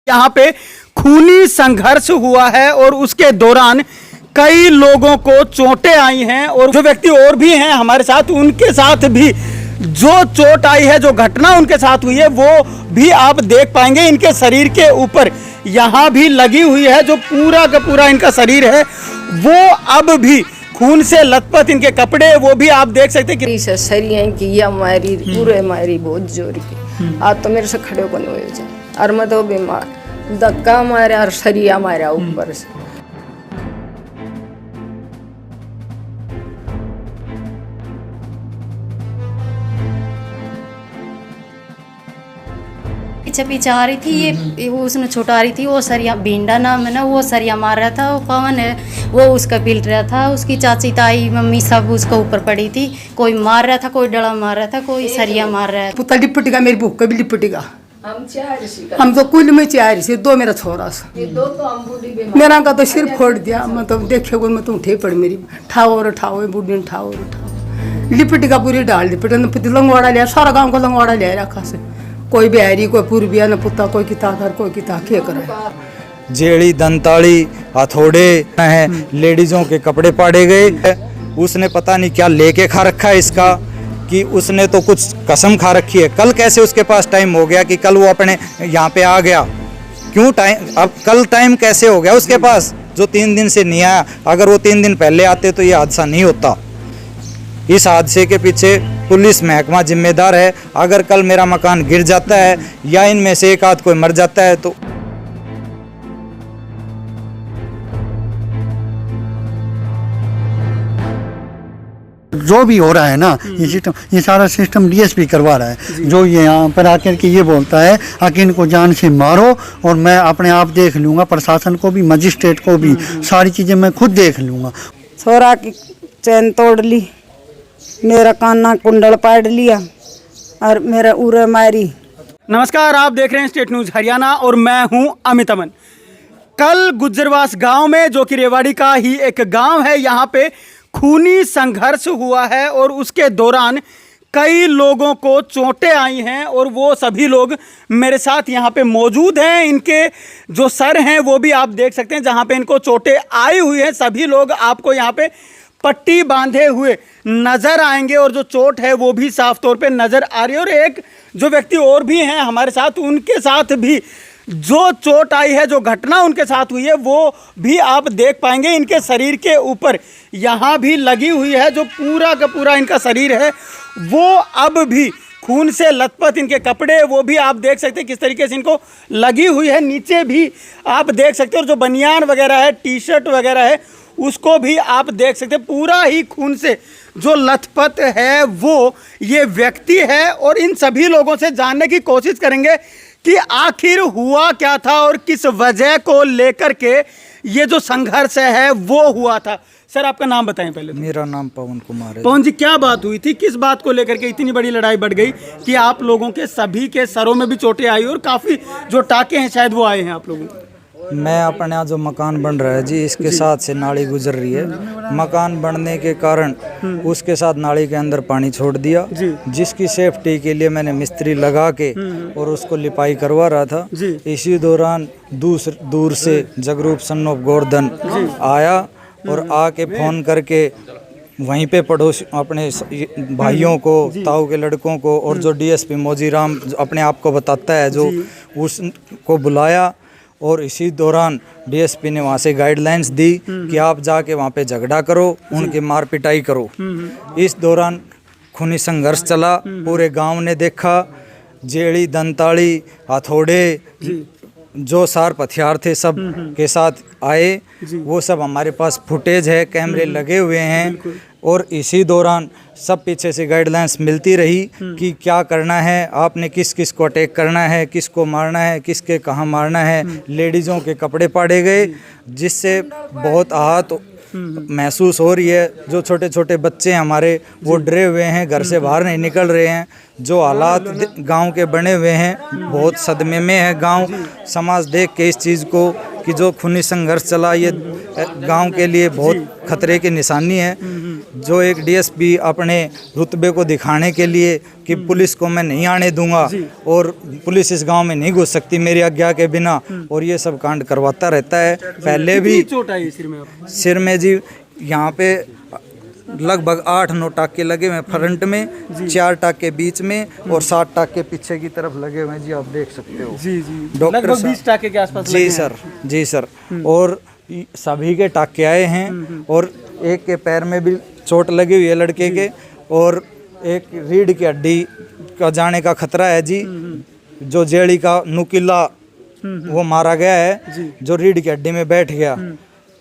यहाँ पे खूनी संघर्ष हुआ है और उसके दौरान कई लोगों को चोटें आई हैं और जो व्यक्ति और भी हैं हमारे साथ उनके साथ भी जो चोट आई है, जो घटना उनके साथ हुई है वो भी आप देख पाएंगे। इनके शरीर के ऊपर यहाँ भी लगी हुई है, जो पूरा का पूरा इनका शरीर है वो अब भी खून से लथपथ, इनके कपड़े वो भी आप देख सकते हैं कि सरिया की या मारी पूरे मारी बहुत जोर की। आज तो मेरे से खड़े को नहीं हो जाए और मैं तो बीमार धक्का मारा और सरिया मारा ऊपर से। पीछे पीछे आ रही थी ये वो उसने छुटा रही थी, वो सरिया भिंडा नाम है ना, वो सरिया मार रहा था। वो कौन है वो उसका पिल रहा था, उसकी चाची ताई मम्मी सब उसके ऊपर पड़ी थी। कोई मार रहा था, कोई डला मार रहा था, कोई सरिया मार रहा है। पुता लिपटेगा मेरी बुक भी लिपटेगा। हम तो कुल में 4 से 2 मेरा छोरा सा मेरा का तो सिर फोड़ दिया। मतलब देखे मैं तो उठे पड़ मेरी ठाओ बूढ़ी ठाओ लिपटेगा पूरी डाल लिपट लंगवाड़ा लिया, सारा गाँव को लंगवाड़ा लिया रखा से। कोई बिहारी कोई पूर्विया न पुता कोई किताकर कोई किता के करे। जेड़ी दंताड़ी हथौड़े हैं, लेडीजों के कपड़े पाड़े गए। उसने पता नहीं क्या लेके खा रखा है इसका, कि उसने तो कुछ कसम खा रखी है। कल कैसे उसके पास टाइम हो गया कि कल वो अपने यहाँ पे आ गया? क्यों टाइम, अब कल टाइम कैसे हो गया उसके पास जो 3 दिन से नहीं आया? अगर वो 3 दिन पहले आते तो ये हादसा नहीं होता। इस हादसे के पीछे पुलिस महकमा जिम्मेदार है। अगर कल मेरा मकान गिर जाता है या इनमें से एक आध कोई मर जाता है तो जो भी हो रहा है ना, ये सिस्टम, ये सारा सिस्टम डीएसपी करवा रहा है। जो ये यहाँ पर आकर के ये बोलता है कि इनको जान से मारो और मैं अपने आप देख लूँगा, प्रशासन को भी मजिस्ट्रेट को भी सारी चीज़ें मैं खुद देख लूँगा। छोरा की चैन तोड़ ली, मेरा काना कुंडल पाड़ लिया और मेरा उरे मारी। नमस्कार, आप देख रहे हैं स्टेट न्यूज़ हरियाणा और मैं हूं अमित अमन। कल गुज्जरवास गांव में, जो कि रेवाड़ी का ही एक गांव है, यहां पे खूनी संघर्ष हुआ है और उसके दौरान कई लोगों को चोटें आई हैं और वो सभी लोग मेरे साथ यहाँ पे मौजूद हैं। इनके जो सर हैं वो भी आप देख सकते हैं, जहाँ पे इनको चोटें आई हुई हैं। सभी लोग आपको यहाँ पे पट्टी बांधे हुए नज़र आएंगे और जो चोट है वो भी साफ तौर पे नज़र आ रही है। और एक जो व्यक्ति और भी हैं हमारे साथ, उनके साथ भी जो चोट आई है, जो घटना उनके साथ हुई है वो भी आप देख पाएंगे। इनके शरीर के ऊपर यहाँ भी लगी हुई है, जो पूरा का पूरा इनका शरीर है वो अब भी खून से लथपथ, इनके कपड़े वो भी आप देख सकते हैं किस तरीके से इनको लगी हुई है। नीचे भी आप देख सकते हैं, और जो बनियान वगैरह है, टी शर्ट वगैरह है, उसको भी आप देख सकते हैं। पूरा ही खून से जो लथपथ है वो ये व्यक्ति है। और इन सभी लोगों से जानने की कोशिश करेंगे कि आखिर हुआ क्या था और किस वजह को लेकर के ये जो संघर्ष है वो हुआ था। सर, आपका नाम बताएं पहले। मेरा नाम पवन कुमार है। पवन जी, क्या बात हुई थी? किस बात को लेकर के इतनी बड़ी लड़ाई बढ़ गई कि आप लोगों के सभी के सरों में भी चोटें आई और काफ़ी जो टाके हैं शायद वो आए हैं आप लोगों को? मैं अपने यहाँ जो मकान बन रहा है जी, इसके साथ से नाली गुजर रही है। मकान बनने के कारण उसके साथ नाली के अंदर पानी छोड़ दिया, जिसकी सेफ्टी के लिए मैंने मिस्त्री लगा के और उसको लिपाई करवा रहा था। इसी दौरान दूर से जगरूप सन ऑफ गोवर्धन आया और आके फोन करके वहीं पे पड़ोस अपने भाइयों को, ताऊ के लड़कों को और जो डीएसपी मोजीराम अपने आप को बताता है, जो उसको बुलाया। और इसी दौरान डीएसपी ने वहाँ से गाइडलाइंस दी कि आप जाके वहाँ पे झगड़ा करो, उनकी मार पिटाई करो। इस दौरान खूनी संघर्ष चला, पूरे गांव ने देखा। जेड़ी दंताड़ी हथौड़े जो शार्प हथियार थे सब के साथ आए। वो सब हमारे पास फुटेज है, कैमरे लगे हुए हैं। और इसी दौरान सब पीछे से गाइडलाइंस मिलती रही कि क्या करना है, आपने किस किस को अटैक करना है, किसको मारना है, किसके कहाँ मारना है। लेडीज़ों के कपड़े पाड़े गए, जिससे बहुत आहत महसूस हो रही है। जो छोटे छोटे बच्चे हैं हमारे, वो डरे हुए हैं, घर से बाहर नहीं निकल रहे हैं। जो हालात गांव के बने हुए हैं, बहुत सदमे में है गांव समाज देख के इस चीज़ को, कि जो खूनी संघर्ष चला ये गांव के लिए बहुत खतरे की निशानी है। जो एक डीएसपी अपने रुतबे को दिखाने के लिए कि पुलिस को मैं नहीं आने दूंगा और पुलिस इस गांव में नहीं घुस सकती मेरी आज्ञा के बिना, और ये सब कांड करवाता रहता है। पहले भी चोट आई सिर में आपको? सिर में जी यहाँ पे लगभग 8-9 टाके लगे हुए फ्रंट में, 4 टाके बीच में और 7 टाके पीछे की तरफ लगे हुए हैं जी, आप देख सकते हो। जी जी, डॉक्टर लगभग साहब 20 टाके के आसपास लगे जी हैं। सर, जी सर। और सभी के टाके आए हैं और एक के पैर में भी चोट लगी हुई है लड़के के, और एक रीढ़ की हड्डी का जाने का खतरा है जी। जो जेड़ी का नुकीला वो मारा गया है, जो रीढ़ की हड्डी में बैठ गया,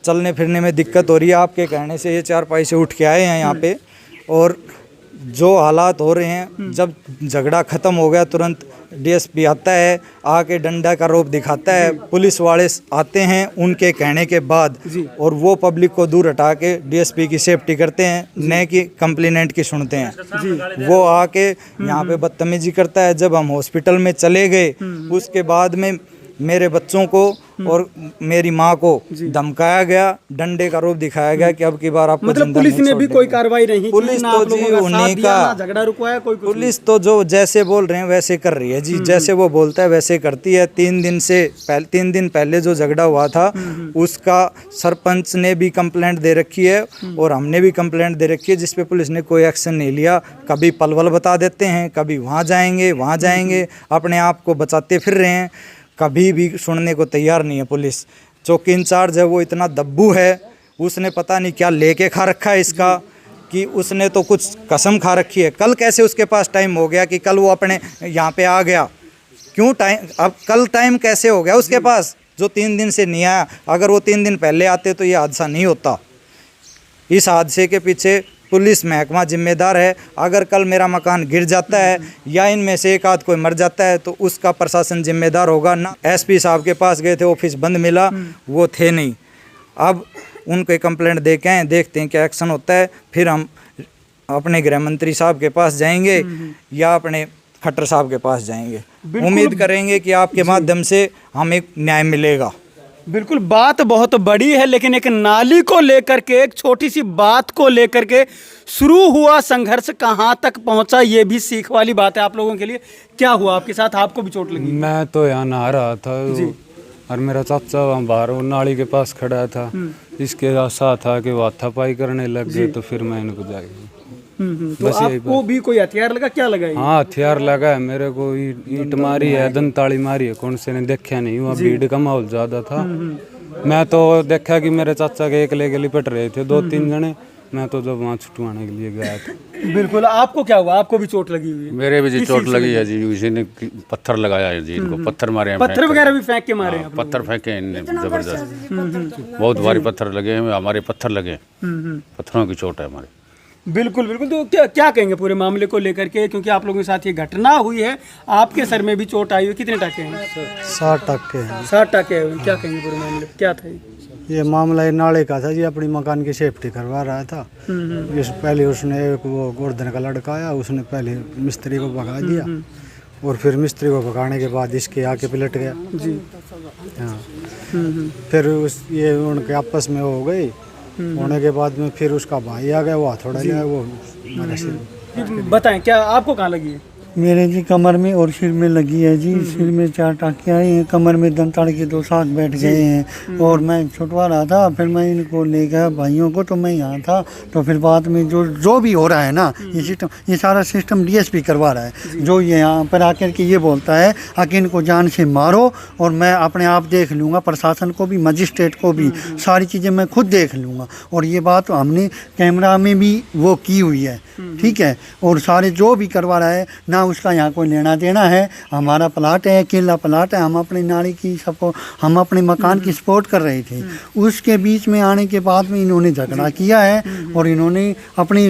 चलने फिरने में दिक्कत हो रही है। आपके कहने से ये चारपाई से उठ के आए हैं यहाँ पे, और जो हालात हो रहे हैं, जब झगड़ा ख़त्म हो गया तुरंत डीएसपी आता है, आके डंडा का रूप दिखाता है, पुलिस वाले आते हैं उनके कहने के बाद, और वो पब्लिक को दूर हटा के डीएसपी की सेफ्टी करते हैं, न कि कंप्लेनेंट की सुनते हैं। वो आके यहाँ पे बदतमीजी करता है। जब हम हॉस्पिटल में चले गए, उसके बाद में मेरे बच्चों को और मेरी माँ को धमकाया गया, डंडे का रूप दिखाया गया कि अब की बार आपको मतलब जिंदा पुलिस नहीं ने भी छोड़ कोई देंगे। कार्रवाई नहीं की, पुलिस ना तो आप लोगों जी का साथ उन्हीं दिया, का, ना झगड़ा रुकवाया, कोई कुछ पुलिस तो जो जैसे बोल रहे हैं वैसे कर रही है जी, जैसे वो बोलता है वैसे करती है। 3 दिन पहले जो झगड़ा हुआ था उसका सरपंच ने भी कंप्लेंट दे रखी है और हमने भी कंप्लेंट दे रखी है, जिसपे पुलिस ने कोई एक्शन नहीं लिया। कभी पलवल बता देते हैं, कभी वहाँ जाएंगे, अपने आप को बचाते फिर रहे हैं, कभी भी सुनने को तैयार नहीं है पुलिस। चौकी इंचार्ज है वो इतना दब्बू है, उसने पता नहीं क्या लेके खा रखा है इसका, कि उसने तो कुछ कसम खा रखी है। कल कैसे उसके पास टाइम हो गया कि कल वो अपने यहाँ पे आ गया? क्यों टाइम, अब कल टाइम कैसे हो गया उसके पास जो 3 दिन से नहीं आया? अगर वो 3 दिन पहले आते तो ये हादसा नहीं होता। इस हादसे के पीछे पुलिस महकमा जिम्मेदार है। अगर कल मेरा मकान गिर जाता है या इनमें से एक आध कोई मर जाता है तो उसका प्रशासन जिम्मेदार होगा ना। एसपी साहब के पास गए थे, ऑफिस बंद मिला, वो थे नहीं। अब उनके कंप्लेंट दे के आए, देखते हैं क्या एक्शन होता है। फिर हम अपने गृह मंत्री साहब के पास जाएंगे या अपने खट्टर साहब के पास जाएंगे। उम्मीद करेंगे कि आपके माध्यम से हमें न्याय मिलेगा। बिल्कुल, बात बहुत बड़ी है, लेकिन एक नाली को लेकर के, एक छोटी सी बात को लेकर के शुरू हुआ संघर्ष कहाँ तक पहुँचा, ये भी सीख वाली बात है आप लोगों के लिए। क्या हुआ आपके साथ? आपको भी चोट लगी? मैं तो यहाँ नहा रहा था और मेरा चाचा वहाँ बाहर वो नाली के पास खड़ा था। इसके साथ आके वो हाथापाई करने लग गए, तो फिर मैं इनको जाएगा। तो आपको भी कोई हथियार लगा? क्या लगा? हाँ, हथियार लगा है मेरे को, ईंट मारी है, दंताली मारी है, कौन से ने देखा नहीं। वहाँ भीड़ का माहौल ज्यादा था। मैं तो देखा कि मेरे चाचा के एकले के लिपट रहे थे 2-3 जने, मैं तो जब वहाँ छुटवाने के लिए गया था। बिल्कुल, आपको क्या हुआ? आपको भी चोट लगी हुई है? मेरे भी जी चोट लगी है जी, उसी ने पत्थर लगाया है जी, इनको पत्थर मारे हैं, पत्थर वगैरह भी फेंक के मारे हैं? पत्थर फेंके हैं इनने जबरदस्त, बहुत भारी पत्थर लगे हैं, हमारे पत्थर लगे, पत्थरों की चोट है हमारे। बिल्कुल बिल्कुल। तो क्या कहेंगे पूरे मामले को लेकर के, क्योंकि आप लोगों के साथ ये घटना हुई है, आपके सर में भी चोट आई हुई, कितने टाके हैं? 60 टाके हैं। 60 टाके हैं। क्या कहेंगे पूरे मामले, क्या था ये मामला ये नाले का था जी, अपनी मकान की सेफ्टी करवा रहा था। इस पहले उसने एक वो गोर्धन का लड़का आया, उसने पहले मिस्त्री को भगा दिया और फिर मिस्त्री को भगाने के बाद इसके आके पलट गया जी। हाँ, फिर ये उनके आपस में हो गई, होने के बाद में फिर उसका भाई आ गया, वो हथौड़ा लिया, वो मेरे सिर। बताएं, क्या आपको कहाँ लगी है? मेरे जी कमर में और सिर में लगी है जी। सिर में 4 टाँके आए हैं, कमर में दंताड़ के 2 साथ बैठ गए हैं और मैं छुटवा रहा था। फिर मैं इनको ले गया भाइयों को, तो मैं यहाँ था। तो फिर बाद में जो भी हो रहा है ना, ये सिस्टम, ये सारा सिस्टम डीएसपी करवा रहा है। जो ये यहाँ पर आकर के ये बोलता है कि इनको जान से मारो और मैं अपने आप देख लूँगा, प्रशासन को भी, मजिस्ट्रेट को भी, सारी चीज़ें मैं खुद देख लूँगा। और ये बात हमने कैमरा में भी वो की हुई है, ठीक है। और सारे जो भी करवा रहा है ना, उसका यहाँ कोई लेना देना है। हमारा प्लाट है, अकेला प्लाट है, हम अपनी नाली की सपोर्ट, हम अपने मकान की सपोर्ट कर रहे थे। उसके बीच में आने के बाद में इन्होंने झगड़ा किया है और इन्होंने अपनी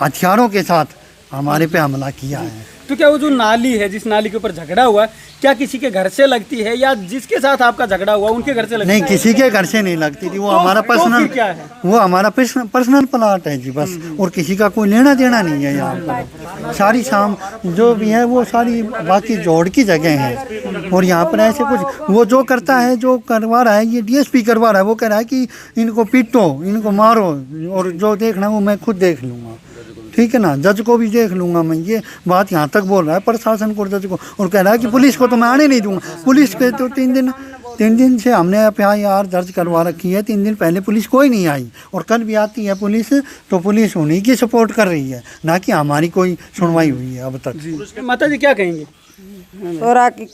हथियारों के साथ हमारे पे हमला किया है। तो क्या वो जो नाली है, जिस नाली के ऊपर झगड़ा हुआ, क्या किसी के घर से लगती है या जिसके साथ आपका झगड़ा हुआ उनके घर से लगती है? नहीं, किसी के घर से नहीं लगती थी। वो हमारा पर्सनल, क्या है? वो हमारा पर्सनल प्लाट है जी बस, और किसी का कोई लेना देना नहीं है यहाँ पर। सारी शाम जो भी है वो सारी बाकी जोड़ की जगह है। और यहाँ पर ऐसे कुछ वो जो करता है, जो करवा रहा है, ये डीएसपी करवा रहा है। वो कह रहा है कि इनको पीटो, इनको मारो, और जो देखना है वो मैं खुद देख लूँगा, ठीक है ना, जज को भी देख लूँगा मैं। ये बात यहाँ तक बोल रहा है प्रशासन को, जज को, और कह रहा है कि पुलिस को तो मैं आने नहीं दूँगा। पुलिस के तो 3 दिन से हमने FIR दर्ज करवा रखी है। 3 दिन पहले पुलिस कोई नहीं आई, और कल भी आती है पुलिस, तो पुलिस उन्हीं की सपोर्ट कर रही है, ना कि हमारी कोई सुनवाई हुई है अब तक। माता जी क्या कहेंगे? तोरा की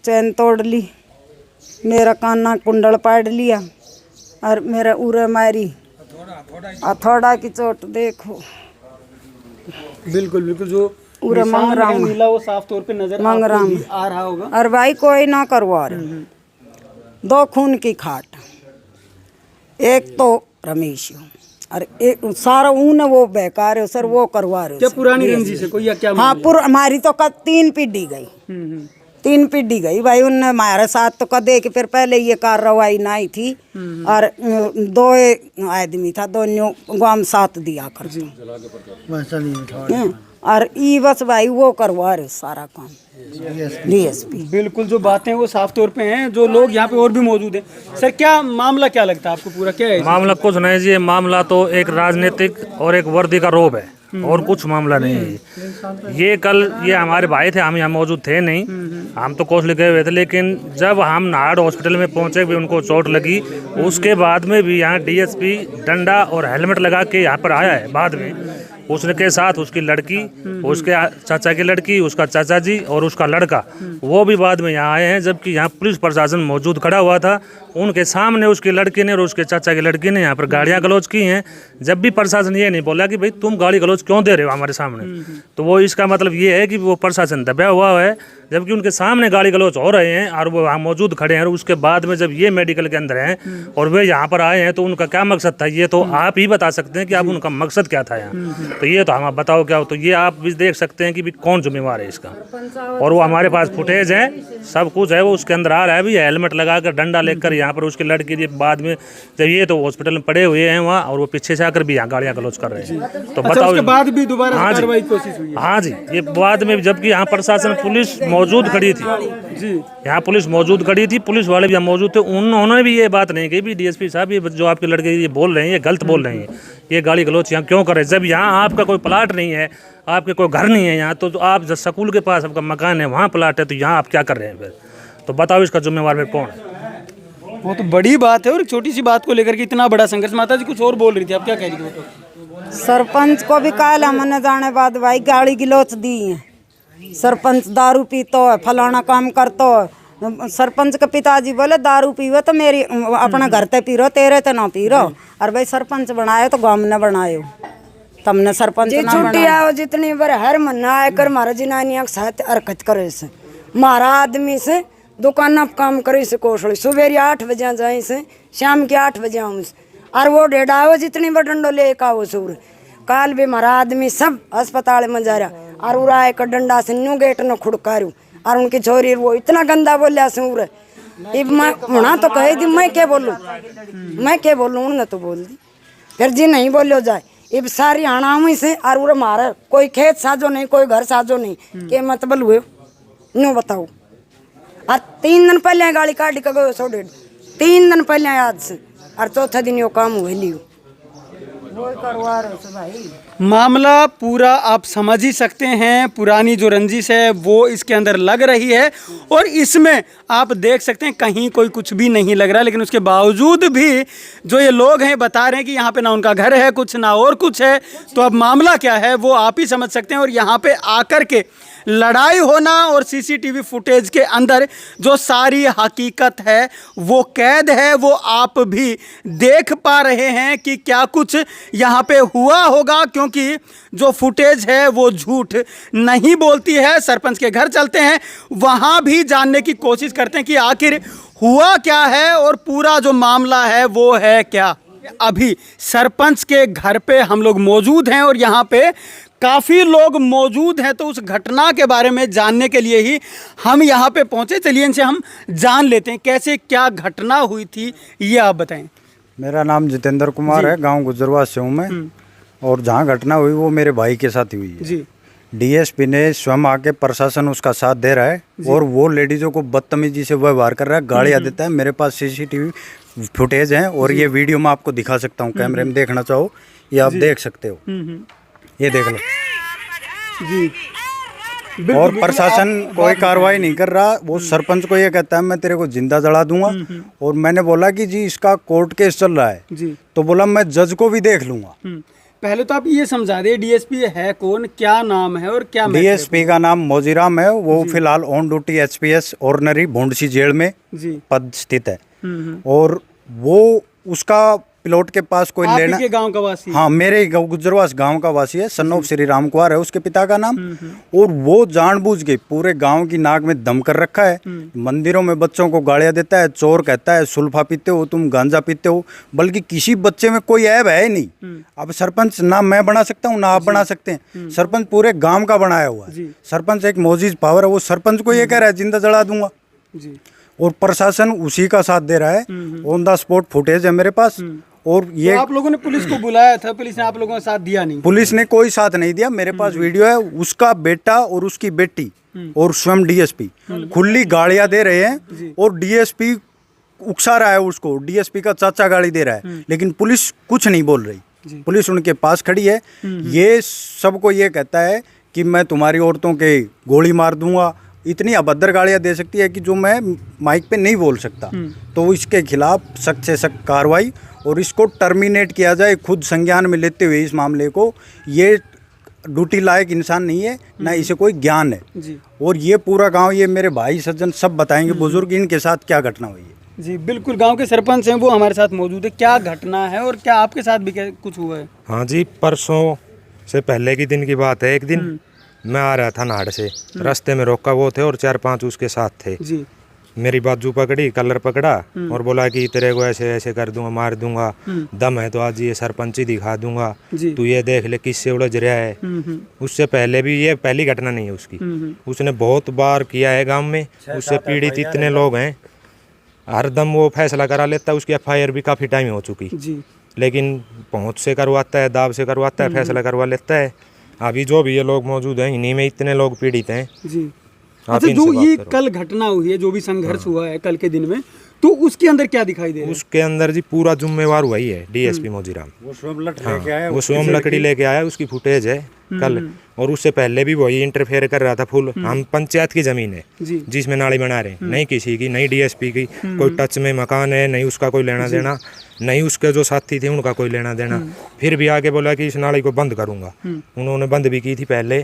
चैन तोड़ ली, मेरा काना कुंडल पाड़ लिया, और मेरा उरे मारी, थोड़ा की चोट देखो। बिल्कुल बिल्कुल, जो पूरा निशान मंगराम है नीला वो साफ तौर पे नजर मंगराम आपको आ रहा होगा। और भाई कोई ना करवा रहे, 2 खून की खाट, एक तो रमेश और एक सारा ऊन वो बेकार है सर, वो करवा रहे। क्या पुरानी रंजिश है कोई या क्या? हाँ, हमारी तो 3 पीढ़ी गई, 3 पीढ़ी गई भाई। उनने हमारे साथ तो कदे कि फिर पहले ये कार्रवाई नहीं थी, और 2 आदमी था, दोनों गांव साथ दिया करते, और ई बस भाई वो करवा रहे सारा काम डीएसपी। बिल्कुल, जो बातें वो साफ तौर पे हैं। जो लोग यहाँ पे और भी मौजूद हैं, सर क्या मामला क्या लगता है आपको? पूरा क्या है मामला? कुछ नहीं जी, मामला तो एक राजनीतिक और एक वर्दी का रोब है, और कुछ मामला नहीं है। ये कल ये हमारे भाई थे, हम यहाँ मौजूद थे नहीं, हम तो कोसली गए हुए थे, लेकिन जब हम नाहड़ हॉस्पिटल में पहुंचे भी उनको चोट लगी, उसके बाद में भी यहाँ डीएसपी डंडा और हेलमेट लगा के यहाँ पर आया है। बाद में उसने के साथ उसकी लड़की, उसके चाचा की लड़की, उसका चाचा जी और उसका लड़का, वो भी बाद में यहाँ आए हैं, जबकि यहाँ पुलिस प्रशासन मौजूद खड़ा हुआ था। उनके सामने उसकी लड़की ने और उसके चाचा की लड़की ने यहाँ पर गाड़ियाँ गलौज की हैं। जब भी प्रशासन ये नहीं बोला कि भाई तुम गाड़ी गलौज क्यों दे रहे हो हमारे सामने, तो वो इसका मतलब ये है कि वो प्रशासन दबा हुआ है, जबकि उनके सामने गाड़ी गलौज हो रहे हैं और वो वहाँ मौजूद खड़े हैं। और उसके बाद में जब ये मेडिकल के अंदर हैं और वे यहाँ पर आए हैं, तो उनका क्या मकसद था, ये तो आप ही बता सकते हैं कि आप उनका मकसद क्या था यहाँ। तो ये तो हम बताओ क्या हो, तो ये आप भी देख सकते हैं कि भी कौन जिम्मेवार है इसका। और वो हमारे पास फुटेज है, सब कुछ है, वो उसके अंदर आ रहा है भी, हेलमेट लगाकर डंडा लेकर यहाँ पर उसकी लड़की ने बाद में जब ये तो हॉस्पिटल में पड़े हुए हैं वहाँ, और वो पीछे से आकर भी यहाँ गाड़ियाँ गलौज कर रहे हैं। तो बताओ, उसके बाद भी दोबारा हाँ कार्रवाई की कोशिश हुई है? हाँ जी, ये बाद में जबकि यहाँ प्रशासन पुलिस मौजूद खड़ी थी जी, यहाँ पुलिस मौजूद खड़ी थी, पुलिस वाले भी यहाँ मौजूद थे, उन्होंने भी ये बात नहीं कही भी डीएसपी साहब ये जो आपके लड़के ये बोल रहे हैं ये गलत बोल रहे हैं, ये गाड़ी गलौज यहाँ क्यों कर रहे हैं, जब यहाँ आपका कोई प्लाट नहीं है, आपके कोई घर नहीं है यहाँ, तो आप जब स्कूल के पास आपका मकान है, वहाँ प्लाट है, तो यहाँ आप क्या कर रहे हैं फिर? तो बताओ इसका जिम्मेवार फिर कौन है? वो तो बड़ी बात है, और एक छोटी सी बात को लेकर के इतना बड़ा संघर्ष। माता जी कुछ और बोल रही थी, आप क्या कह रही थी? सरपंच को भी काला मन जाने बाद भाई गाड़ी गिलोच दी है। सरपंच दारू पीतो है, फलाना काम करतो है। सरपंच के पिताजी बोले दारू पीवे तो मेरी अपने घर ते पी रो, तेरे ते ना पी रो। और भाई सरपंच बनाए तो गांव ने बनायो, तुमने सरपंच ना छुट्टी आओ जितनी बार हर महीना आकर मारा जनानियां के साथ हरकत करे से, मारा आदमी से दुकान पर काम करे से कौशल, सुबह 8 बजे जाए से शाम के 8 बजे आऊँ से, और वो डेढ़ आओ जितनी बार डंडो ले आओ सूर। काल भी मारा आदमी सब अस्पताल में जा रहा, और उरा एक डंडा से न्यू गेट न खुड़कारू, और उनकी छोरी वो इतना गंदा बोलिया सूर। अब मैं होना तो कहे दी, मैं क्या बोलूँ, मैं क्या बोलूँ, उन्होंने तो बोल दी। फिर जी नहीं बोलो जाए, अब सारी आना से, और उरा मारा कोई खेत साजो नहीं, कोई घर साजो नहीं, के मतलब हुए न्यू बताओ। और 3 दिन पहले गाड़ी काट के गए 3 दिन पहले आज से, और चौथा दिन यो काम हुए लियो। मामला पूरा आप समझ ही सकते हैं, पुरानी जो रंजिश है वो इसके अंदर लग रही है, और इसमें आप देख सकते हैं कहीं कोई कुछ भी नहीं लग रहा, लेकिन उसके बावजूद भी जो ये लोग हैं बता रहे हैं कि यहाँ पे ना उनका घर है कुछ, ना और कुछ है। तो अब मामला क्या है वो आप ही समझ सकते हैं। और यहाँ पे आकर के लड़ाई होना और सीसीटीवी फुटेज के अंदर जो सारी हकीकत है वो कैद है, वो आप भी देख पा रहे हैं कि क्या कुछ यहाँ पे हुआ होगा, क्योंकि जो फुटेज है वो झूठ नहीं बोलती है। सरपंच के घर चलते हैं, वहाँ भी जानने की कोशिश करते हैं कि आखिर हुआ क्या है और पूरा जो मामला है वो है क्या। अभी सरपंच के घर पे हम लोग मौजूद हैं और यहाँ पे काफ़ी लोग मौजूद हैं, तो उस घटना के बारे में जानने के लिए ही हम यहाँ पे पहुँचे। चलिए इनसे हम जान लेते हैं कैसे क्या घटना हुई थी, ये आप बताएं। मेरा नाम जितेंद्र कुमार है, गांव गुजरवास से हूँ मैं, और जहाँ घटना हुई वो मेरे भाई के साथ हुई है जी। डीएसपी ने स्वयं आके प्रशासन उसका साथ दे रहा है और वो लेडीजों को बदतमीजी से व्यवहार कर रहा है, गालियां देता है। मेरे पास सीसीटीवी फुटेज है और ये वीडियो मैं आपको दिखा सकता हूँ, कैमरे में देखना चाहो ये आप देख सकते हो, ये देख लो जी। और प्रशासन कोई कार्रवाई नहीं कर रहा। वो सरपंच को ये कहता है मैं तेरे को जिंदा जला दूंगा और मैंने बोला कि जी इसका कोर्ट केस चल रहा है जी, तो बोला मैं जज को भी देख लूंगा। पहले तो आप ये समझा दे डीएसपी है कौन, क्या नाम है और क्या डीएसपी का नाम मोजीराम है, वो फिलहाल on duty HPS ordinary Bhondsi jail में जी पद स्थित है और वो उसका प्लॉट के पास कोई लेना के गांव का वासी है? हाँ, मेरे ही गुजरवास गांव का वासी है, सन ऑफ श्री राम कुमार है उसके पिता का नाम। और वो जानबूझ के पूरे गांव की नाक में दम कर रखा है, मंदिरों में बच्चों को गालियां देता है, चोर कहता है, सुल्फा पीते हो तुम, गांजा पीते हो, बल्कि किसी बच्चे में कोई ऐब है ही नहीं। अब सरपंच ना मैं बना सकता हूँ ना आप बना सकते हैं, सरपंच पूरे गाँव का बनाया हुआ है। सरपंच एक मोजीज पावर है, वो सरपंच को ये कह रहा है जिंदा जला दूंगा और प्रशासन उसी का साथ दे रहा है। ऑन द स्पॉट फुटेज है मेरे पास। और ये तो आप लोगों ने पुलिस को बुलाया था, पुलिस ने आप लोगों का साथ दिया नहीं? पुलिस ने कोई साथ नहीं दिया। मेरे पास वीडियो है, उसका बेटा और उसकी बेटी और स्वयं डीएसपी खुली गालियां दे रहे हैं और डीएसपी उकसा रहा है उसको, डीएसपी का चाचा गाली दे रहा है, लेकिन पुलिस कुछ नहीं बोल रही। पुलिस उनके पास खड़ी है, ये सबको ये कहता है कि मैं तुम्हारी औरतों के गोली मार दूंगा। इतनी अभद्र गालियां दे सकती है कि जो मैं माइक पे नहीं बोल सकता। तो इसके खिलाफ सख्त से सख्त कार्रवाई और इसको टर्मिनेट किया जाए, खुद संज्ञान में लेते हुए इस मामले को। ये ड्यूटी लायक इंसान नहीं है, ना इसे कोई ज्ञान है जी। और ये पूरा गांव, ये मेरे भाई सज्जन सब बताएंगे बुजुर्ग इनके साथ क्या घटना हुई है। जी बिल्कुल, गांव के सरपंच हैं, वो हमारे साथ मौजूद है। क्या घटना है और क्या आपके साथ भी कुछ हुआ है? हाँ जी, परसों से पहले की दिन की बात है। एक दिन मैं आ रहा था नाड़ से, रास्ते में रोका वो थे और 4-5 उसके साथ थे जी। मेरी बाजू पकड़ी, कलर पकड़ा और बोला कि तेरे को ऐसे ऐसे कर दूंगा, मार दूंगा, दम है तो आज ये सरपंची दिखा दूंगा, तू ये देख ले किससे उलझ रहा है। उससे पहले भी ये पहली घटना नहीं है उसकी, उसने बहुत बार किया है गांव में। उससे पीड़ित इतने लोग हैं, हर दम वो फैसला करा लेता है। उसकी एफआईआर भी काफ़ी टाइम हो चुकी, लेकिन पहुँच से करवाता है, दाव से करवाता है, फैसला करवा लेता है। अभी जो भी ये लोग मौजूद हैं, इन्हीं में इतने लोग पीड़ित हैं जी। अच्छा, जो ये कल घटना हुई है, जो भी संघर्ष हुआ है कल के दिन में, तो उसके अंदर क्या दिखाई दे रहा है? उसके अंदर जी पूरा जिम्मेवार वही है डीएसपी मोजीराम। वो स्वयं लकड़ी लेके आया, उसकी फुटेज है कल। और उससे पहले भी वही इंटरफेयर कर रहा था फुल। हम पंचायत की जमीन है जिसमें नाली बना रहे हैं, नहीं किसी की, नहीं डीएसपी की। कोई टच में मकान है, नहीं उसका कोई लेना देना, नहीं उसके जो साथी थे उनका कोई लेना देना। फिर भी आगे बोला कि इस नाली को बंद करूंगा। उन्होंने बंद भी की थी पहले,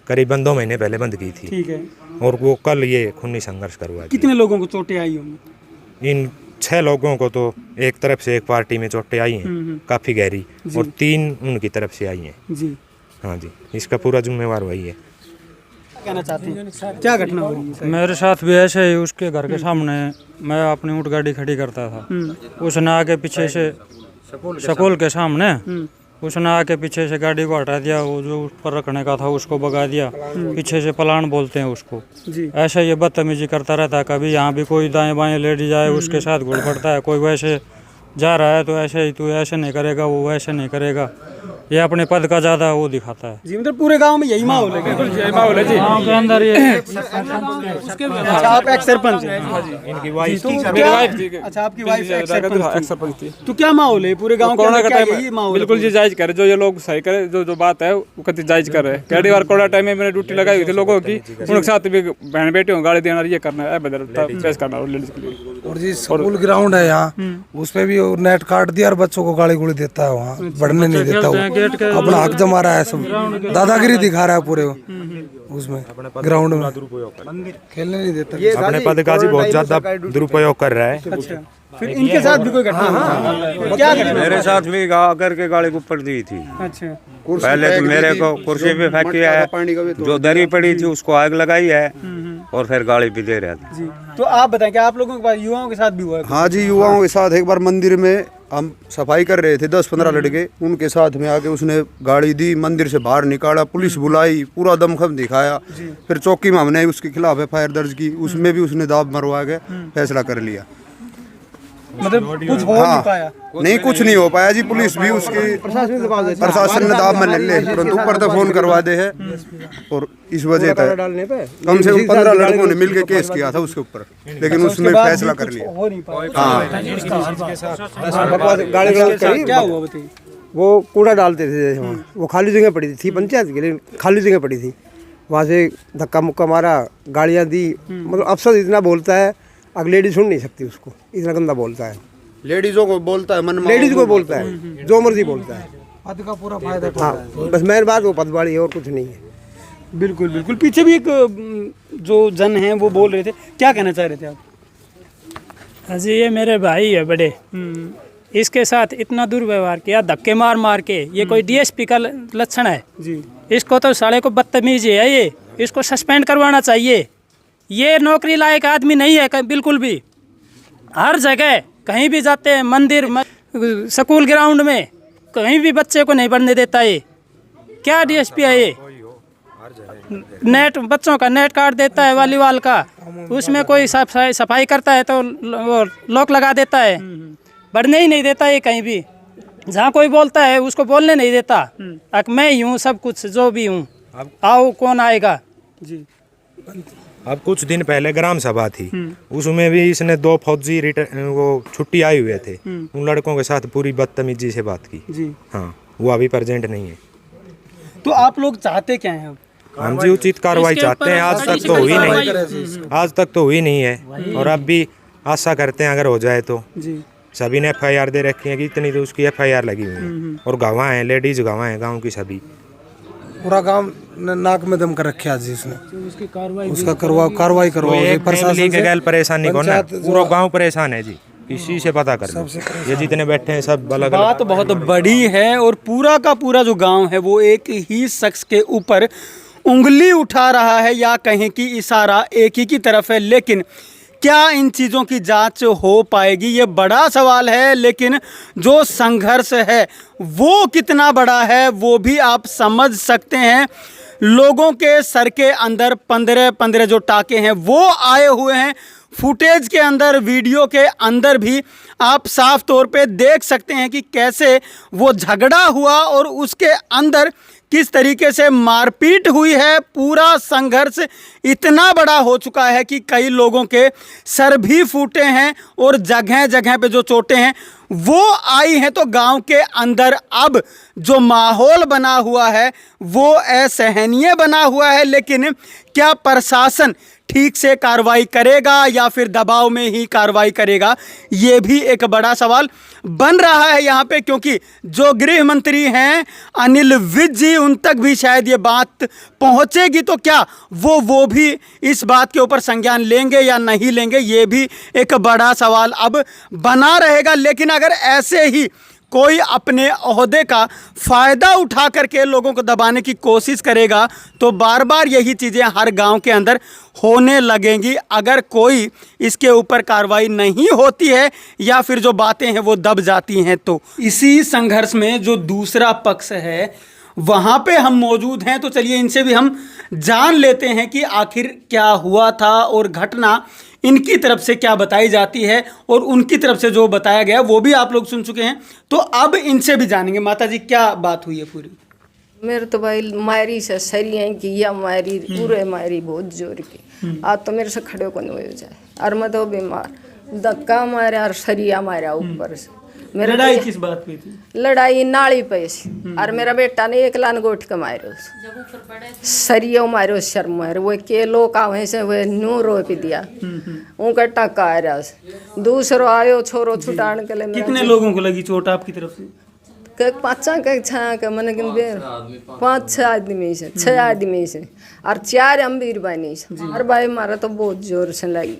करीबन 2 महीने पहले बंद की थी। ठीक है। और वो कल ये खूनी संघर्ष करवा। कितने लोगों को चोटें आई होंगी? इन 6 लोगों को तो एक तरफ से एक पार्टी में चोटें आई हैं काफ़ी गहरी, और 3 उनकी तरफ से आई हैं जी। हाँ जी, इसका पूरा जिम्मेवार वही है। कहना चाहते हैं क्या घटना हो रही है? मेरे साथ भी ऐसे ही, उसके घर के सामने मैं अपनी ऊँट गाड़ी खड़ी करता था, उसने आके पीछे से स्कूल के सामने उसने आके पीछे से गाड़ी को हटा दिया, वो जो उस पर रखने का था उसको भगा दिया। पीछे से पलान बोलते हैं उसको। ऐसे ये बदतमीजी करता रहता है। कभी यहाँ भी कोई दाएं बाएं लेडी जाए उसके साथ घुल पड़ता है। कोई वैसे जा रहा है तो ऐसे ही, तू ऐसे नहीं करेगा, वो वैसे नहीं करेगा। ये अपने पद का ज्यादा वो दिखाता है जी। मतलब पूरे गांव में यही माहौल है? यही माहौल है जी गांव के अंदर ये। अच्छा, आप एक्स सरपंच हैं? इनकी वाइफ। अच्छा, आपकी वाइफ एक्स सरपंच थी। तो क्या माहौल है पूरे गांव के अंदर? क्या यही माहौल? बिल्कुल जी, जायज करे जो ये लोग सही करे, जो बात है वो कति जायज कर रहे हैं। कई बार कोरोना टाइम में मैंने ड्यूटी लगाई हुई थी लोगों की, उनके साथ भी बहन बेटे हो गाली देना, ये करना है, फेस करना लेडीज के लिए। और जी स्कूल ग्राउंड है यहाँ, उस पे भी नेट काट दिया और बच्चों को गाली गुली देता है, वहाँ बढ़ने नहीं देता। वो अपना हक जमा रहा है, सब दादागिरी दिखा रहा है पूरे उसमें ग्राउंड में, खेलने नहीं देता। अपने पद का जी बहुत ज्यादा दुरुपयोग कर रहा है। अच्छा, फिर इनके साथ भी कोई घटना? क्या मेरे साथ भी आकर के गाड़ी को ऊपर दी थी। अच्छा, पहले तो मेरे को कुर्सी पे फेंकी है, जो दरी पड़ी थी उसको आग लगाई है और फिर गाड़ी भी दे रहा था जी। तो आप बताएं कि आप लोगों के पास युवाओं के साथ भी हुआ है? हाँ जी, युवाओं के साथ एक बार मंदिर में हम सफाई कर रहे थे, 10-15 लड़के, उनके साथ में आके उसने गाड़ी दी, मंदिर से बाहर निकाला, पुलिस बुलाई, पूरा दमखम दिखाया। फिर चौकी में हमने उसके खिलाफ एफआईआर दर्ज की, उसमें भी उसने दाब मरवा के फैसला कर लिया। मतलब कुछ हो नहीं पाया? नहीं, कुछ नहीं हो पाया जी। पुलिस भी उसकी प्रशासन ने दाव में ले ले, तुरंत ऊपर तक फोन करवा दे है। और इस वजह तक कम से कम 15 लड़कों ने मिलकर केस किया था उसके ऊपर, लेकिन उसने फैसला कर लिया। हो नहीं पाया। क्या हुआ बताइए? वो कूड़ा डालते थे वहाँ, वो खाली जगह पड़ी थी पंचायत के लिए, खाली जगह पड़ी थी, वहाँ से धक्का मुक्का मारा, गालियाँ दी। मतलब अफसर इतना बोलता है, अगर लेडीज सुन नहीं सकती उसको, इतना गंदा बोलता है। लेडीजों को बोलता है, मन लेडीज को बोलता है, जो मर्जी बोलता है। पद का पूरा फायदा। हाँ, बस मेन बात वो पदवाड़ी है और कुछ नहीं है। बिल्कुल बिल्कुल। पीछे भी एक जो जन हैं वो बोल रहे थे, क्या कहना चाह रहे थे आप? अजी ये मेरे भाई है बड़े, इसके साथ इतना दुर्व्यवहार किया, धक्के मार मार के। ये कोई डीएसपी का लक्षण है जी? इसको तो साले को बदतमीजी है ये, इसको सस्पेंड करवाना चाहिए। ये नौकरी लायक आदमी नहीं है बिल्कुल भी। हर जगह कहीं भी जाते हैं, मंदिर स्कूल ग्राउंड में कहीं भी बच्चे को नहीं पढ़ने देता ये। क्या डीएसपी है ये? नेट बच्चों का नेट काट देता है वॉलीबॉल का, उसमें कोई सफाई करता है तो लॉक लगा देता है, बढ़ने ही नहीं देता ये कहीं भी। जहाँ कोई बोलता है उसको बोलने नहीं देता। अब मैं ही हूँ सब कुछ, जो भी हूँ, आओ कौन आएगा जी। अब कुछ दिन पहले ग्राम सभा थी, उसमें भी इसने 2 फौजी वो छुट्टी आए हुए थे, उन लड़कों के साथ पूरी बदतमीजी से बात की जी। हाँ, वो अभी प्रेजेंट नहीं है। तो आप लोग चाहते क्या हैं अब? हम जी उचित कार्रवाई चाहते हैं। आज तक तो हुई नहीं, आज तक तो हुई नहीं है, और अब भी आशा करते हैं अगर हो जाए तो। जी। सभी ने FIR दे रखी है कि इतनी तो उसकी FIR लगी हुई है, और गवाह हैं, लेडीज गवाह हैं गाँव की सभी। पूरा गांव नाक में दम कर रखे आज इसने, उसका कार्रवाई करवाओ। प्रशासन के गैल परेशानी को ना पूरा गांव परेशान है जी, किसी से पता कर लो। ये जितने बैठे हैं सब अलग अलग। बात बहुत बड़ी है और पूरा का पूरा जो गांव है वो एक ही शख्स के ऊपर उंगली उठा रहा है, या कहें कि इशारा एक ही की तरफ है। लेकिन क्या इन चीज़ों की जांच हो पाएगी, ये बड़ा सवाल है। लेकिन जो संघर्ष है वो कितना बड़ा है वो भी आप समझ सकते हैं। लोगों के सर के अंदर 15 जो टाके हैं वो आए हुए हैं। फुटेज के अंदर, वीडियो के अंदर भी आप साफ तौर पे देख सकते हैं कि कैसे वो झगड़ा हुआ और उसके अंदर किस तरीके से मारपीट हुई है। पूरा संघर्ष इतना बड़ा हो चुका है कि कई लोगों के सर भी फूटे हैं और जगह जगह पे जो चोटें हैं वो आई हैं। तो गांव के अंदर अब जो माहौल बना हुआ है वो असहनीय बना हुआ है। लेकिन क्या प्रशासन ठीक से कार्रवाई करेगा या फिर दबाव में ही कार्रवाई करेगा, ये भी एक बड़ा सवाल बन रहा है यहाँ पे। क्योंकि जो गृह मंत्री हैं अनिल विज जी, उन तक भी शायद ये बात पहुँचेगी, तो क्या वो भी इस बात के ऊपर संज्ञान लेंगे या नहीं लेंगे, ये भी एक बड़ा सवाल अब बना रहेगा। लेकिन अगर ऐसे ही कोई अपने ओहदे का फ़ायदा उठा करके लोगों को दबाने की कोशिश करेगा तो बार बार यही चीज़ें हर गांव के अंदर होने लगेंगी। अगर कोई इसके ऊपर कार्रवाई नहीं होती है या फिर जो बातें हैं वो दब जाती हैं। तो इसी संघर्ष में जो दूसरा पक्ष है वहाँ पे हम मौजूद हैं, तो चलिए इनसे भी हम जान लेते हैं कि आखिर क्या हुआ था और घटना इनकी तरफ से क्या बताई जाती है और उनकी तरफ से जो बताया गया वो भी आप लोग सुन चुके हैं। तो अब इनसे भी जानेंगे। माता जी, क्या बात हुई है पूरी? मेरे तो भाई मारी से सरिया किया, मारी पूरे मारी बहुत जोर की। आज तो मेरे से खड़े को नहीं हो जाए, और मैं तो बीमार, धक्का मारा और सरिया मारा ऊपर से। मेरा लड़ाई किस बात पे थी? लड़ाई नाली पे से, और मेरा बेटा ने एक लान गोठ के मारो, सरियो मारो, सर मारो, वो के लोग आवे से वो नू रो पे दिया, उनका टक्का आ रहा। दूसरो आयो छोरो छुटाने के लिए। कितने लोगों को लगी चोट आपकी तरफ से? 5 मैंने 5-6 आदमी से, 6 आदमी से, और 4 अम्बीर बानी से। और भाई मारा तो बहुत जोर से लगी,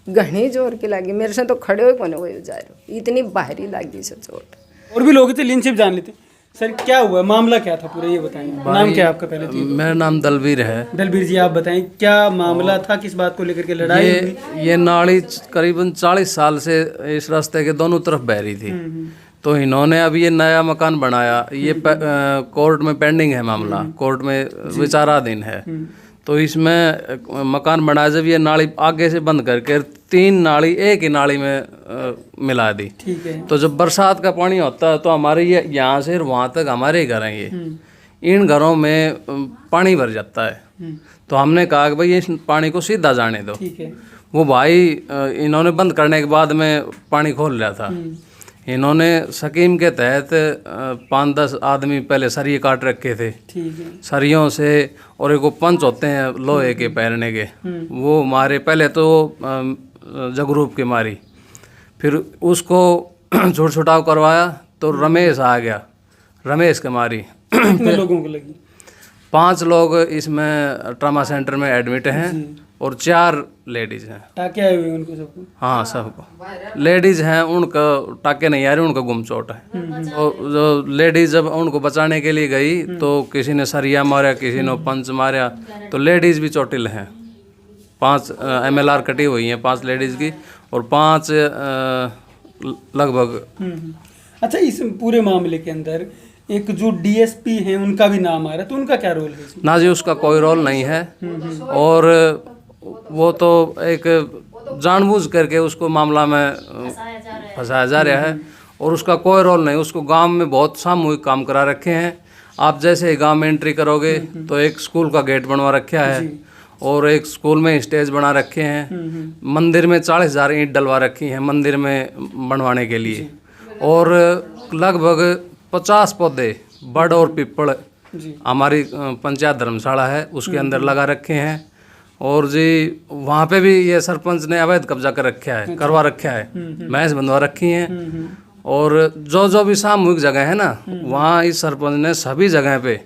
घनी जोर की लगी, मेरे से तो खड़े हुए कोने हुए जा रहे, इतनी बाहरी लगी से चोट। और भी लोग थे, लिनशिप जान लेते। सर क्या हुआ, मामला क्या था पूरा, ये बताएंगे। नाम क्या है आपका पहले? मेरा नाम दलवीर है। दलवीर जी, आप बताएं क्या मामला था, किस बात को लेकर के लड़ाई हुई? ये नाली करीबन 40 साल से इस रास्ते के दोनों तरफ बह रही थी। तो इन्होंने अभी ये नया मकान बनाया, ये कोर्ट में पेंडिंग है मामला, कोर्ट में विचाराधीन है। तो इसमें मकान बनाया जब ये नाली आगे से बंद करके 3 नाली एक ही नाली में मिला दी। ठीक है। तो जब बरसात का पानी होता है तो हमारे ये यहाँ से वहाँ तक हमारे ही घर हैं ये, इन घरों में पानी भर जाता है। तो हमने कहा कि भाई इस पानी को सीधा जाने दो। ठीक है। वो भाई इन्होंने बंद करने के बाद में पानी खोल लिया था। इन्होंने स्कीम के तहत 5-10 आदमी पहले सरिये काट रखे थे। ठीक है। सरियों से, और एक वो पंच होते हैं लोहे के पैरने के, वो मारे पहले तो जगरूप के मारी, फिर उसको छुट छुटाव करवाया तो रमेश आ गया, रमेश के मारी। कितने लोगों को लगी? 5 लोग इसमें ट्रामा सेंटर में एडमिट हैं और 4 लेडीज हैं। टाके आए हुए उनको सबको? हाँ सबको। लेडीज हैं उनका टाके नहीं आ रहे, उनका गुम चोट है। और जो लेडीज जब उनको बचाने के लिए गई तो किसी ने सरिया मारा, किसी ने पंच मारा, तो लेडीज भी चोटिल हैं। 5 MLR कटी हुई हैं 5 लेडीज की, और 5 लगभग। अच्छा, इस पूरे मामले के अंदर एक जो DSP हैं उनका भी नाम आ रहा है, तो उनका क्या रोल है इसमें? ना जी, उसका कोई रोल नहीं है, और वो तो एक जानबूझ करके उसको मामला में फंसाया जा रहा है, और उसका कोई रोल नहीं। उसको गांव में बहुत सामूहिक काम करा रखे हैं। आप जैसे ही गांव में एंट्री करोगे तो एक स्कूल का गेट बनवा रखा है, और एक स्कूल में स्टेज बना रखे हैं। मंदिर में 40,000 ईंट डलवा रखी हैं मंदिर में बनवाने के लिए, और लगभग 50 पौधे बड़ और पिपड़ हमारी पंचायत धर्मशाला है उसके अंदर लगा रखे हैं। और जी वहाँ पे भी ये सरपंच ने अवैध कब्जा कर रखा है, करवा रखा है, महज बनवा रखी हैं। और जो भी सामूहिक जगह है ना, वहाँ इस सरपंच ने सभी जगह पे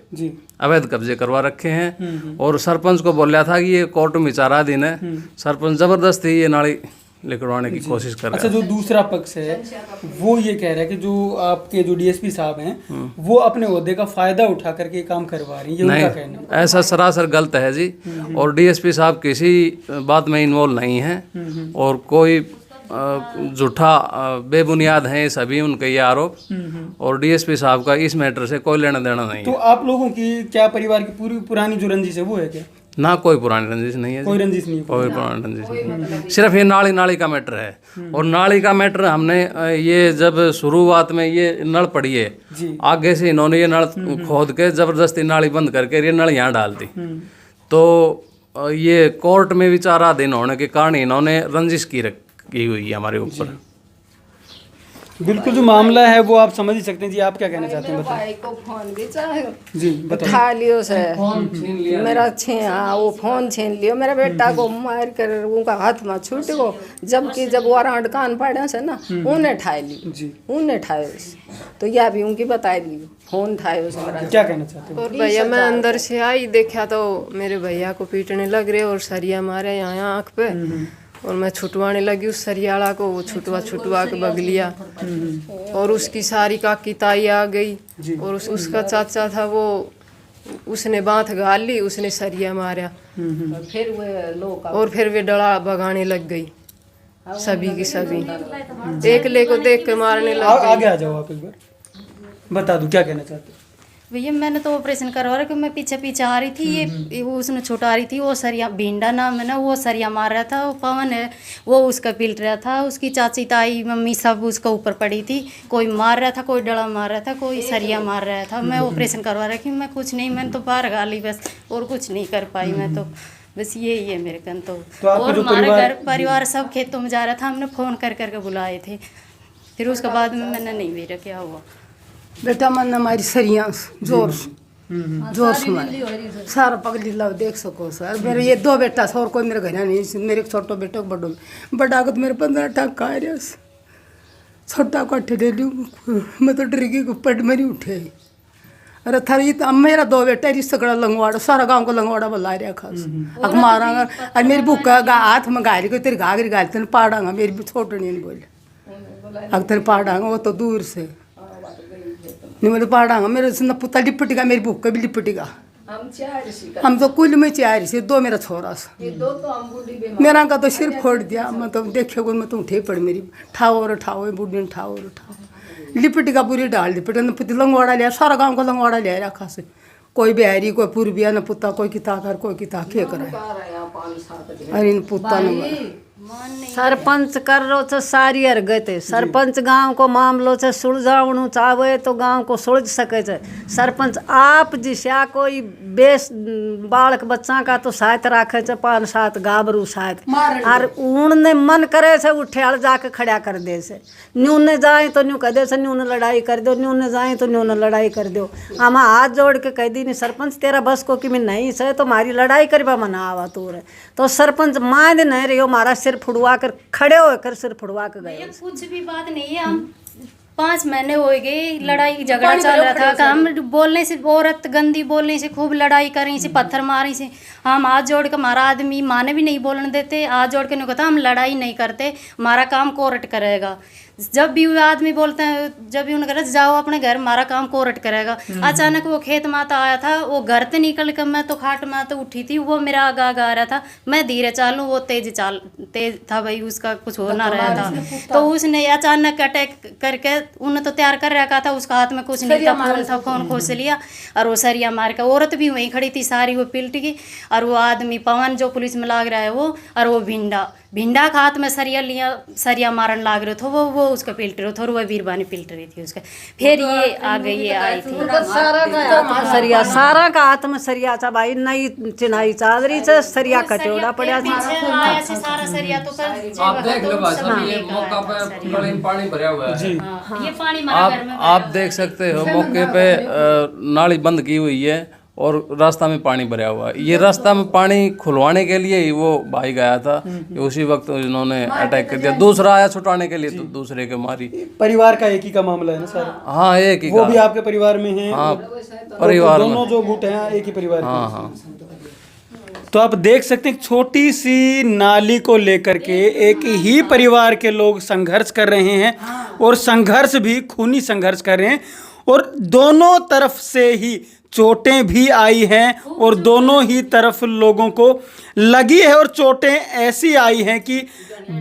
अवैध कब्जे करवा रखे हैं। और सरपंच को बोला था कि ये कोर्ट में विचाराधीन है, सरपंच जबरदस्ती ये नाली लिखवाने की कोशिश कर रहा है। अच्छा, जो दूसरा पक्ष है वो ये कह रहा है कि जो आपके जो DSP साहब हैं वो अपने ओहदे का फायदा उठा करके काम करवा रही है, ये उनका कहना है। ऐसा सरासर गलत है जी। और DSP साहब किसी बात में इन्वॉल्व नहीं है, और कोई झूठा बेबुनियाद हैं सभी उनके ये आरोप, और DSP साहब का इस मैटर से कोई लेना देना नहीं है। तो आप लोगों की क्या परिवार की पूरी पुरानी जो रंजिश है वो है क्या? ना, कोई पुरानी रंजिश नहीं है। कोई रंजिश नहीं है? कोई पुरानी रंजिश नहीं, सिर्फ ये नाली का मैटर है। और नाली का मैटर हमने ये जब शुरुआत में ये नल पड़ी है, आगे से इन्होंने ये नल खोद के जबरदस्ती नाली बंद करके ये नल यहाँ डाल दी। तो ये कोर्ट में विचाराधीन होने के कारण इन्होंने रंजिश की हुई है हमारे ऊपर। बिल्कुल, जो मामला है वो आप समझ ही सकते हैं जी। आप क्या कहना चाहते हैं, बताएं। भाई को फोन भी चाहे जी बताइए। उठा लियो से मेरा हाँ वो फोन छीन लियो, मेरा बेटा को मार कर उनका हाथ में छूट गो, जबकि जब वारंट कान पड़े से ना उन्हें ठाए ली, उन्हें ठाए। तो यह भी उनकी बता दी, फोन ठाए मेरा। क्या कहना चाहते हैं? और भैया मैं अंदर से आई, देखा तो मेरे भैया को पीटने लग रहे और सरिया मारे यहाँ आँख पे, और मैं छुटवाने लगी उस सरियाड़ा को, वो छुटवा के बग लिया। और उसकी सारी काकी ताई आ गई, और उसका चाचा था वो, उसने बाँथ गाल ली, उसने सरिया मारा, और फिर वे डला भगाने लग गई सभी की सभी, एक ले को देख के मारने लग गई। आगे आ जाओ आप एक बार, बता दो क्या कहना चाहते हैं। भैया मैंने तो ऑपरेशन करवा रहा, कि मैं पीछे पीछे आ रही थी, ये वो उसने छुटा रही थी, वो सरिया भिंडा नाम है ना, वो सरिया मार रहा था, वो पवन है वो उसका पीट रहा था, उसकी चाची ताई मम्मी सब उसका ऊपर पड़ी थी, कोई मार रहा था, कोई डला मार रहा था, कोई सरिया मार रहा था। मैं ऑपरेशन करवा रही, मैं कुछ नहीं, मैंने तो बाहर गाली बस, और कुछ नहीं कर पाई मैं तो, बस यही है मेरे कन तो। और हमारे घर परिवार सब खेतों में जा रहा था, हमने फ़ोन कर करके बुलाए थे, फिर उसके बाद में मैंने नहीं भेजा। क्या हुआ बेटा, मन हमारी सरिया जोर से मारे, सारा पगली लो देख सको सर। मेरे ये 2 बेटा और कोई मेरे घर नहीं, मेरे छोटो बेटो बड़ो बड़ा को तो मेरे 15 टका आ रहा, छोटा को अट्ठे ले लूँ, मैं तो डर गई, पट मेरी उठे। अरे थारी तो मेरा 2 बेटा रिश्ता लंगवाड़ा, सारा गांव को लंगवाड़ा बुला रहा खास, अग मारांगा। और मेरी बुक हाथ में गाली को तेरी घाघरी गाली तेन पाड़ांगा, मेरी छोटनी नहीं बोले, अग तेरे पाड़ांगा, वो तो दूर से नहीं बोले पाड़ांगा। मेरे से पुता लिपटेगा, मेरी बुक भी लिपटेगा। हम तो कुल में 4 से 2 मेरा छोरा सा, मेरा का तो सिर फोड़ दिया। मैं तो देखे को मैं तो उठे पड़, मेरी ठाओ बूढ़ी ने ठाओ लिपटेगा, पूरी डाल लिपटे पुती लंगवाड़ा लिया, सारा गाँव को लंगवाड़ा लिया रखा से, कोई बिहारी कोई पूर्विया न पुता कोई किता कर कोई किता के करे अरे इन पुता न सरपंच कर रो छे सारी हर गए सरपंच गांव को मामलो छे सुलझावणु चाहे तो गांव को सुलझ सके छे। सरपंच आप जिस्या कोई बेस बालक बच्चा का तो साथ राखे छे 5-7 गाबरू साथ और उनने मन करे छे उठ्याल जाके खड़ा कर दे से न्यू ने जाए तो न्यू कह दे से न्यू ने लड़ाई कर दो न्यू ने जाए तो न्यू ने लड़ाई कर दो। आमा हाथ जोड़ के कह दी नहीं सरपंच तेरा बस को कि मैं नहीं से तो मारी लड़ाई करवा मना आवा तू रे तो सरपंच मान नहीं रही हो मारा सिर फुड़वा कर खड़े होकर सिर फुड़वा के गए। कुछ भी बात नहीं है, हम 5 महीने हो गए लड़ाई झगड़ा चल रहा था। हम बोलने से औरत गंदी बोलने से खूब लड़ाई कर रही से पत्थर मारी से हम हाथ जोड़ के हमारा आदमी माने भी नहीं बोलने देते। हाथ जोड़ के नहीं कहता हम लड़ाई नहीं करते हमारा काम कोर्ट करेगा। जब भी वो आदमी बोलते हैं जब भी उन्होंने कहा जाओ अपने घर हमारा काम कोर्ट करेगा। अचानक वो खेत माता आया था वो घर से निकल कर मैं तो खाट में तो उठी थी वो मेरा आगा आ रहा था मैं धीरे चालूँ वो तेज था भाई उसका कुछ हो ना रहा था तो उसने अचानक अटैक करके उन्हें तो तैयार कर रखा था उसका हाथ में कुछ नहीं था फोन खोस लिया और वो सरिया मार के औरत भी वहीं खड़ी थी सारी वो पिलट गई और वो आदमी पवन जो पुलिस में लाग रहा है वो और वो भिंडा का हाथ में सरिया मारन लाग रहे थे वो उसका पिल्ट रहे थे और वह वीरबानी पिल्ट रही थी उसका। फिर ये आ गई ये आई थी सारा का हाथ में सरिया था भाई नई चिनाई चादरी से सरिया कटोड़ा पड़ा सारा सरिया तो आप देख लो भाई साहब ये मौका पे पानी भरा हुआ है जी ये पानी हमारे घर में आप देख सकते हो मौके पे नाली बंद की हुई है और रास्ता में पानी भरा हुआ है। ये रास्ता में पानी खुलवाने के लिए ही वो भाई गया था उसी वक्त इन्होंने अटैक कर दिया। दूसरा आया छुटाने के लिए तो दूसरे के मारी। परिवार का एक ही का मामला है ना सर? हाँ एक ही वो भी आपके परिवार में है? हाँ परिवार में दोनों जो गुट हैं एक ही परिवार के। हाँ हाँ तो आप देख सकते हैं छोटी सी नाली को लेकर के एक ही परिवार के लोग संघर्ष कर रहे हैं और संघर्ष भी खूनी संघर्ष कर रहे हैं और दोनों तरफ से ही चोटें भी आई हैं और दोनों ही तरफ लोगों को लगी है और चोटें ऐसी आई हैं कि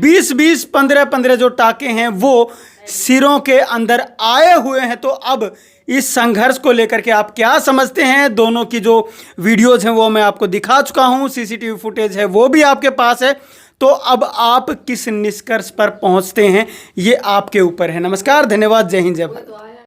20-20 15-15 जो टाके हैं वो सिरों के अंदर आए हुए हैं। तो अब इस संघर्ष को लेकर के आप क्या समझते हैं? दोनों की जो वीडियोज़ हैं वो मैं आपको दिखा चुका हूं, सीसीटीवी फुटेज है वो भी आपके पास है। तो अब आप किस निष्कर्ष पर पहुंचते हैं ये आपके ऊपर है। नमस्कार, धन्यवाद, जय हिंद, जय भारत।